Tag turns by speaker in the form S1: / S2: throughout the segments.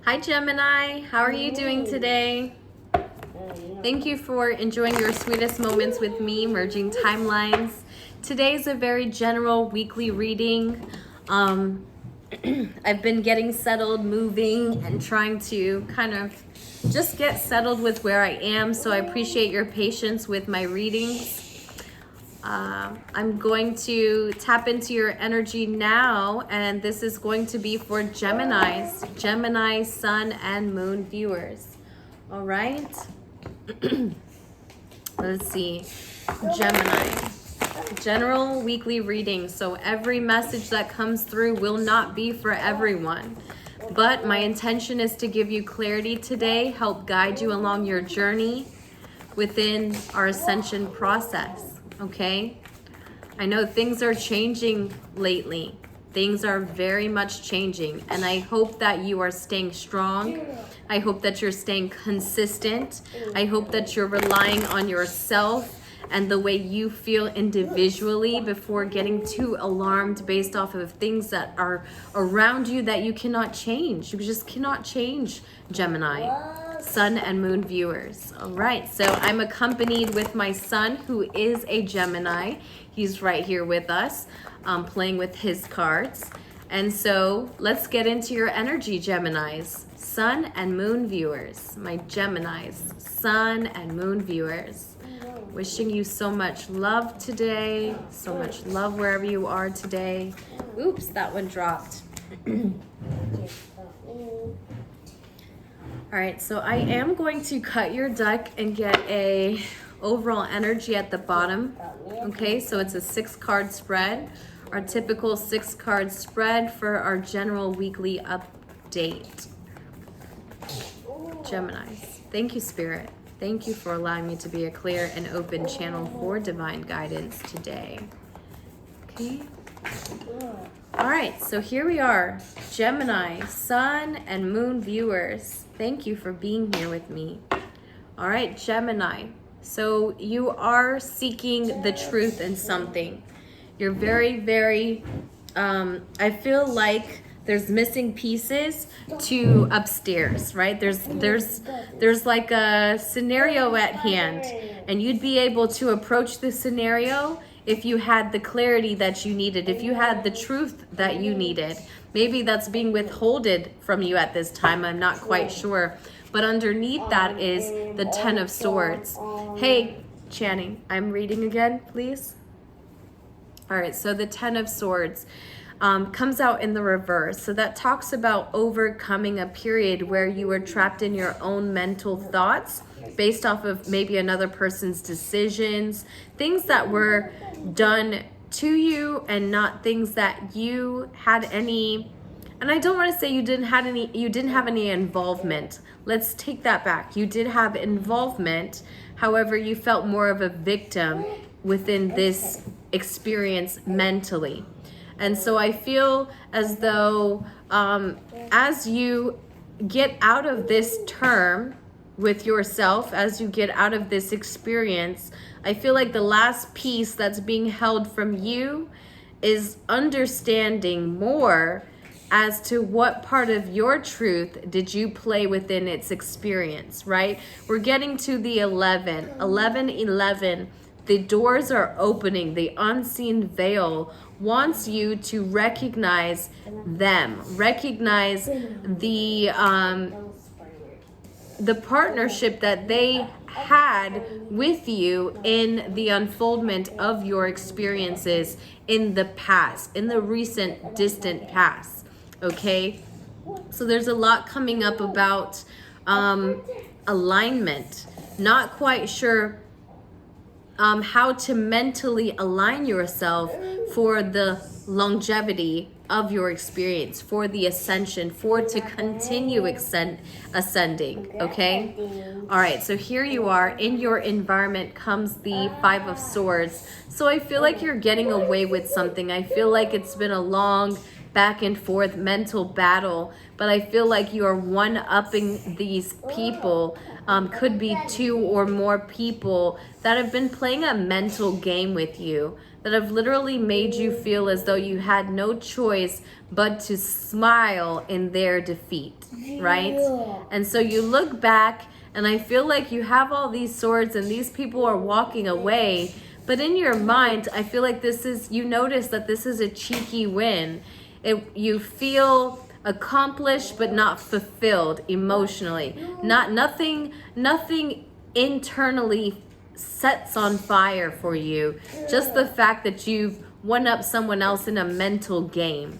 S1: Hi Gemini, how are you doing today? Thank you for enjoying your sweetest moments with me, merging timelines. Today is a very general weekly reading. I've been getting settled, moving, and trying to kind of just get settled with where I am, so I appreciate your patience with my readings. I'm going to tap into your energy now, and this is going to be for Gemini, Sun, and Moon viewers. All right. Let's see. Gemini. General weekly reading. So every message that comes through will not be for everyone. But my intention is to give you clarity today, help guide you along your journey within our ascension process. Okay? I know things are changing lately. Things are very much changing, and I hope that you are staying strong. I hope that you're staying consistent. I hope that you're relying on yourself and the way you feel individually before getting too alarmed based off of things that are around you that you cannot change. You just cannot change, Gemini, Sun and Moon viewers. All right, so I'm accompanied with my son, who is a Gemini. He's right here with us, playing with his cards. And so let's get into your energy, Geminis, Sun and Moon viewers, my Geminis, Sun and Moon viewers. Wishing you so much love today, so much love wherever you are today. Oops, that one dropped. All right, so I am going to cut your deck and get a overall energy at the bottom. Okay, so it's a 6-card spread, our typical 6-card spread for our general weekly update. Geminis, thank you, Spirit. Thank you for allowing me to be a clear and open channel for divine guidance today. Okay. All right, so here we are, Gemini, Sun and Moon viewers. Thank you for being here with me. All right, Gemini. So you are seeking the truth in something. You're very, very, I feel like there's missing pieces to upstairs, right? There's like a scenario at hand, and you'd be able to approach the scenario if you had the clarity that you needed, if you had the truth that you needed. Maybe that's being withholded from you at this time, I'm not quite sure. But underneath that is the 10 of Swords. Hey, Channing, I'm reading again, please. All right, so the 10 of Swords comes out in the reverse. So that talks about overcoming a period where you were trapped in your own mental thoughts based off of maybe another person's decisions, things that were done to you and not things that you had any, and I don't want to say you didn't have any involvement. Let's take that back. You did have involvement. However, you felt more of a victim within this experience mentally. And so I feel as though as you get out of this term with yourself, as you get out of this experience, I feel like the last piece that's being held from you is understanding more as to what part of your truth did you play within its experience, right? We're getting to the 11. The doors are opening. The unseen veil wants you to recognize them, recognize the partnership that they had with you in the unfoldment of your experiences in the past, in the recent distant past. Okay, so there's a lot coming up about alignment. Not quite sure how to mentally align yourself for the longevity of your experience, for the ascension, for to continue ascending, okay? All right, so here you are. In your environment comes the 5 of Swords. So I feel like you're getting away with something. I feel like it's been a long back and forth mental battle, but I feel like you are one-upping these people could be 2 or more people that have been playing a mental game with you, that have literally made you feel as though you had no choice but to smile in their defeat, right? And so you look back, and I feel like you have all these swords and these people are walking away, but in your mind, I feel like you notice that this is a cheeky win. You feel accomplished but not fulfilled emotionally. Nothing internally sets on fire for you. Just the fact that you've won up someone else in a mental game.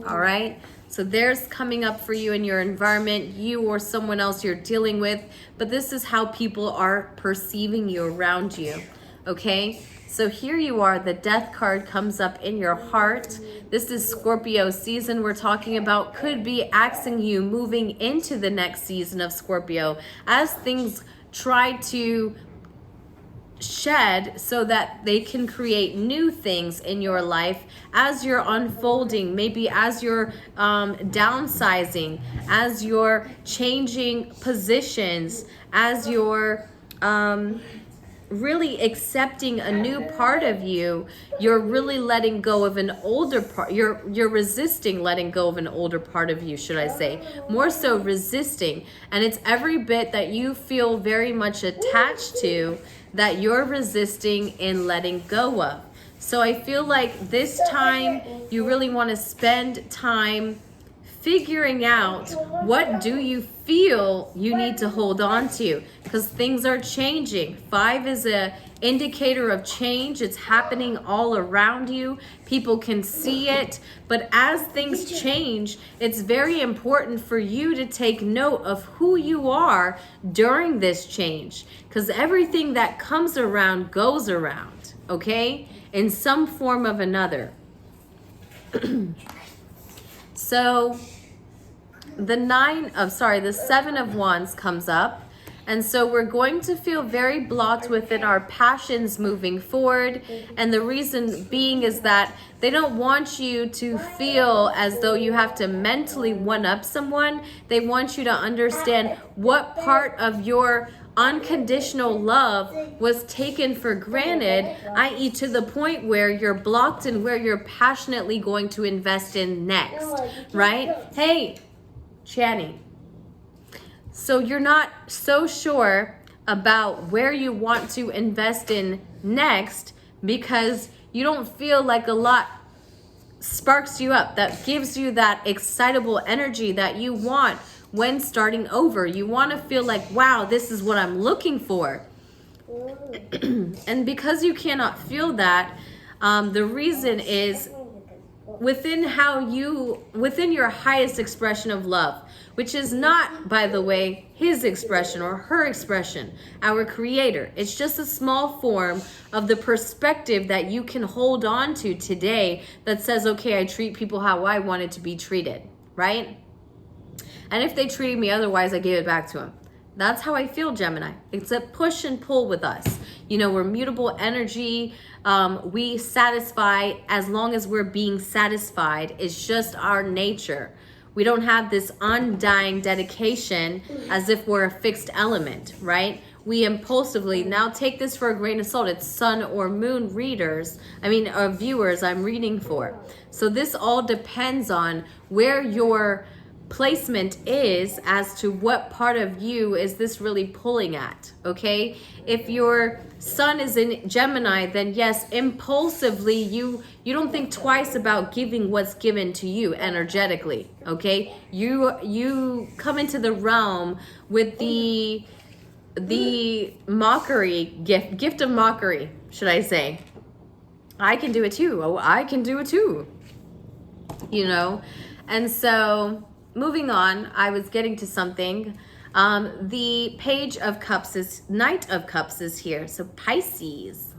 S1: All right? So there's coming up for you in your environment, you or someone else you're dealing with, but this is how people are perceiving you around you. Okay? So here you are, the Death card comes up in your heart. This is Scorpio season we're talking about. Could be asking you moving into the next season of Scorpio as things try to shed so that they can create new things in your life as you're unfolding, maybe as you're downsizing, as you're changing positions, as you're really accepting a new part of you. You're really letting go of an older part. You're resisting letting go of an older part of you, should I say. More so resisting. And it's every bit that you feel very much attached to that you're resisting in letting go of. So I feel like this time you really want to spend time figuring out what do you feel you need to hold on to, because things are changing. 5 is a indicator of change. It's happening all around you. People can see it. But as things change, it's very important for you to take note of who you are during this change, because everything that comes around goes around, okay? In some form of another. So the 7 of Wands comes up. And so we're going to feel very blocked within our passions moving forward. And the reason being is that they don't want you to feel as though you have to mentally one-up someone. They want you to understand what part of your unconditional love was taken for granted, i.e. to the point where you're blocked and where you're passionately going to invest in next, right? Hey, Channy. So you're not so sure about where you want to invest in next because you don't feel like a lot sparks you up, that gives you that excitable energy that you want when starting over. You want to feel like, wow, this is what I'm looking for. And because you cannot feel that, the reason is within your highest expression of love, which is not, by the way, his expression or her expression, our creator. It's just a small form of the perspective that you can hold on to today that says, okay, I treat people how I wanted to be treated, right? And if they treated me otherwise, I gave it back to them. That's how I feel, Gemini. It's a push and pull with us. You know, we're mutable energy. We satisfy as long as we're being satisfied. It's just our nature. We don't have this undying dedication as if we're a fixed element, right? We impulsively, now take this for a grain of salt. It's sun or moon viewers I'm reading for. So this all depends on where your placement is as to what part of you is this really pulling at, okay? If your sun is in Gemini, then yes, impulsively you don't think twice about giving what's given to you energetically, okay? You come into the realm with the mockery gift of mockery, should I say. I can do it too. Oh, I can do it too. You know? And so moving on, I was getting to something. The Page of Cups Knight of Cups is here. So Pisces.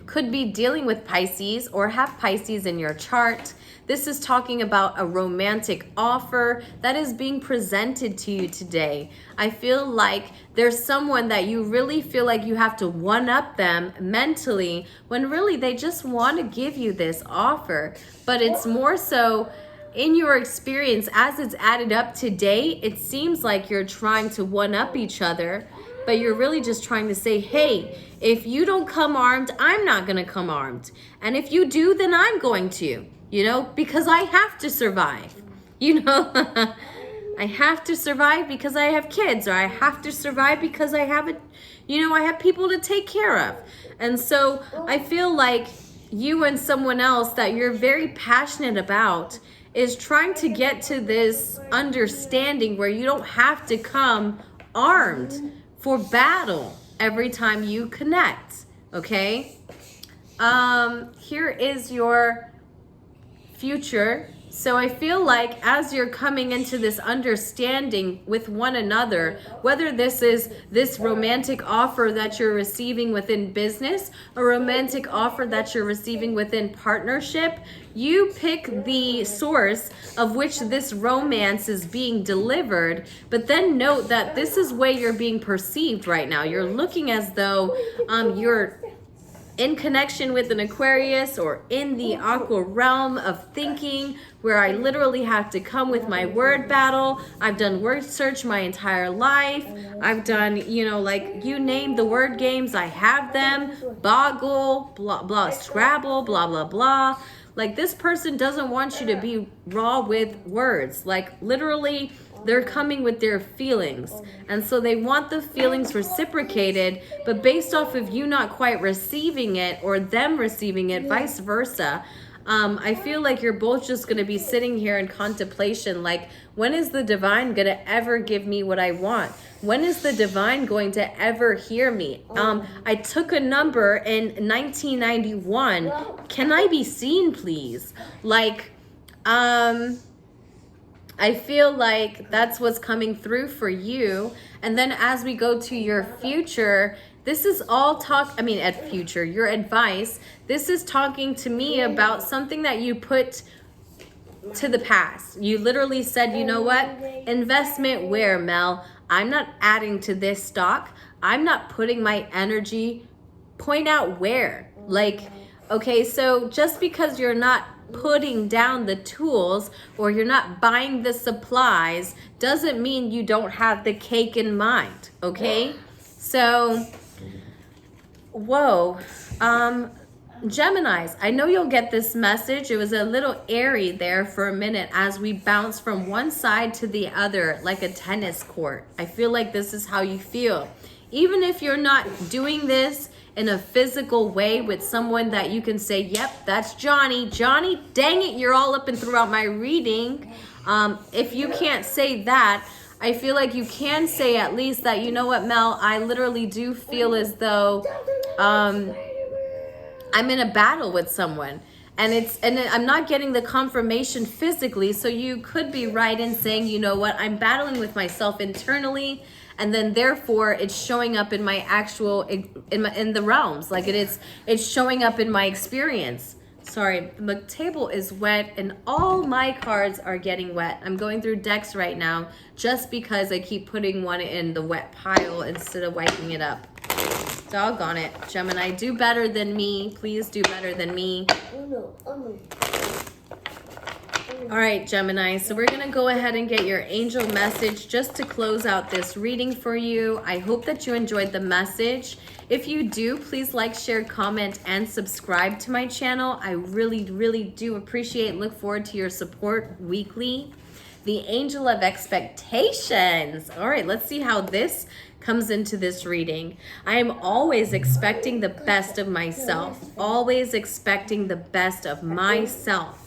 S1: Could be dealing with Pisces or have Pisces in your chart. This is talking about a romantic offer that is being presented to you today. I feel like there's someone that you really feel like you have to one-up them mentally when really they just want to give you this offer. But it's more so, in your experience, as it's added up today, it seems like you're trying to one-up each other, but you're really just trying to say, hey, if you don't come armed, I'm not going to come armed. And if you do, then I'm going to, you know, because I have to survive, you know. I have to survive because I have kids, or I have to survive because I have I have people to take care of. And so I feel like you and someone else that you're very passionate about is trying to get to this understanding where you don't have to come armed for battle every time you connect, okay? Here is your future. So I feel like as you're coming into this understanding with one another, whether this is this romantic offer that you're receiving within business, a romantic offer that you're receiving within partnership, you pick the source of which this romance is being delivered, but then note that this is where you're being perceived right now. You're looking as though you're in connection with an Aquarius, or in the aqua realm of thinking, where I literally have to come with my word battle. I've done word search my entire life. I've done, like you name the word games, I have them. Boggle, blah, blah, Scrabble, blah, blah, blah. Like, this person doesn't want you to be raw with words. Like, literally, they're coming with their feelings. And so they want the feelings reciprocated, but based off of you not quite receiving it, or them receiving it, vice versa. I feel like you're both just going to be sitting here in contemplation, like, when is the divine going to ever give me what I want? When is the divine going to ever hear me? I took a number in 1991. Can I be seen, please? Like, I feel like that's what's coming through for you. And then as we go to your future, this is all your advice. This is talking to me about something that you put to the past. You literally said, you know what? Investment where, Mel? I'm not adding to this stock. I'm not putting my energy. Point out where. Like, okay, so just because you're not putting down the tools, or you're not buying the supplies, doesn't mean you don't have the cake in mind, okay? So, whoa. Geminis, I know you'll get this message. It was a little airy there for a minute as we bounce from one side to the other like a tennis court. I feel like this is how you feel. Even if you're not doing this in a physical way with someone that you can say, yep, that's Johnny. Johnny, dang it, you're all up and throughout my reading. If you can't say that, I feel like you can say at least that, you know what, Mel, I literally do feel as though I'm in a battle with someone. And I'm not getting the confirmation physically, so you could be right in saying, you know what, I'm battling with myself internally, and then therefore it's showing up in my actual, in the realms, like it's showing up in my experience. Sorry, the table is wet and all my cards are getting wet. I'm going through decks right now just because I keep putting one in the wet pile instead of wiping it up. Doggone it. Gemini, do better than me. Please do better than me. All right, Gemini, so we're going to go ahead and get your angel message just to close out this reading for you. I hope that you enjoyed the message. If you do, please like, share, comment, and subscribe to my channel. I really, really do appreciate, look forward to your support weekly. The Angel of Expectations. All right, let's see how this comes into this reading. I am always expecting the best of myself. Always expecting the best of myself.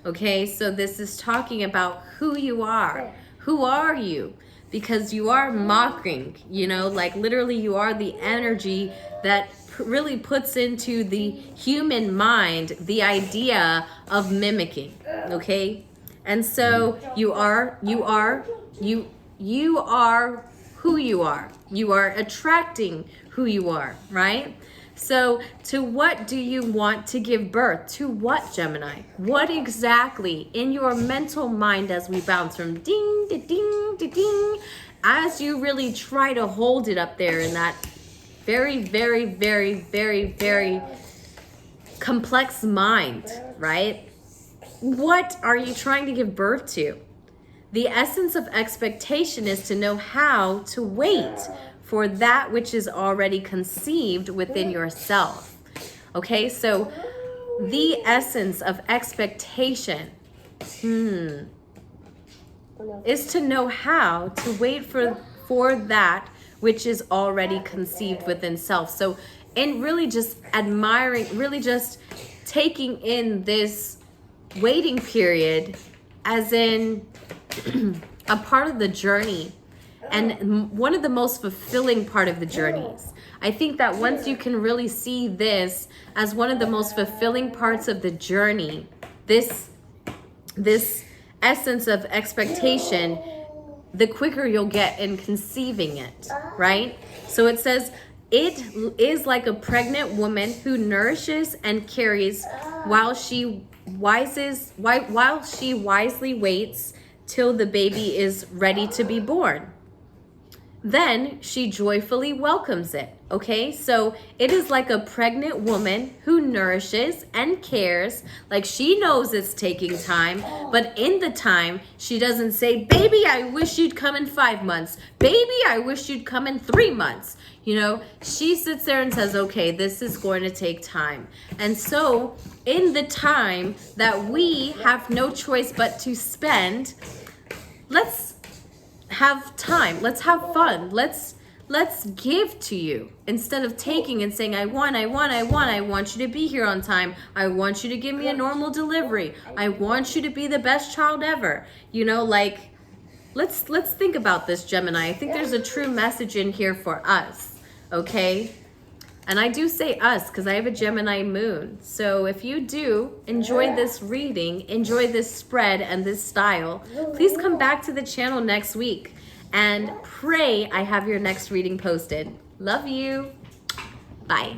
S1: Okay, so this is talking about who you are. Who are you? Because you are mocking, like literally you are the energy that really puts into the human mind the idea of mimicking, okay? And so you are who you are. You are attracting who you are, right? So to what do you want to give birth? To what, Gemini? What exactly in your mental mind as we bounce from ding to ding to ding, as you really try to hold it up there in that very, very, very, very, very complex mind, right? What are you trying to give birth to? The essence of expectation is to know how to wait for that which is already conceived within yourself. Okay, so the essence of expectation is to know how to wait for that which is already conceived within self. So, and really just admiring, really just taking in this waiting period as in a part of the journey and one of the most fulfilling part of the journeys. I think that once you can really see this as one of the most fulfilling parts of the journey, this essence of expectation, the quicker you'll get in conceiving it, right? So it says, it is like a pregnant woman who nourishes and carries while she wisely waits till the baby is ready to be born. Then she joyfully welcomes it. Okay, so it is like a pregnant woman who nourishes and cares, like she knows it's taking time, but in the time she doesn't say, baby, I wish you'd come in 5 months. Baby, I wish you'd come in 3 months. You know, she sits there and says, okay, this is going to take time. And so in the time that we have no choice but to spend, let's have time. Let's have fun. Let's give to you instead of taking and saying, I want you to be here on time. I want you to give me a normal delivery. I want you to be the best child ever. You know, like, let's think about this, Gemini. I think there's a true message in here for us, okay? And I do say us because I have a Gemini moon. So if you do enjoy this reading, enjoy this spread and this style, please come back to the channel next week and pray I have your next reading posted. Love you. Bye.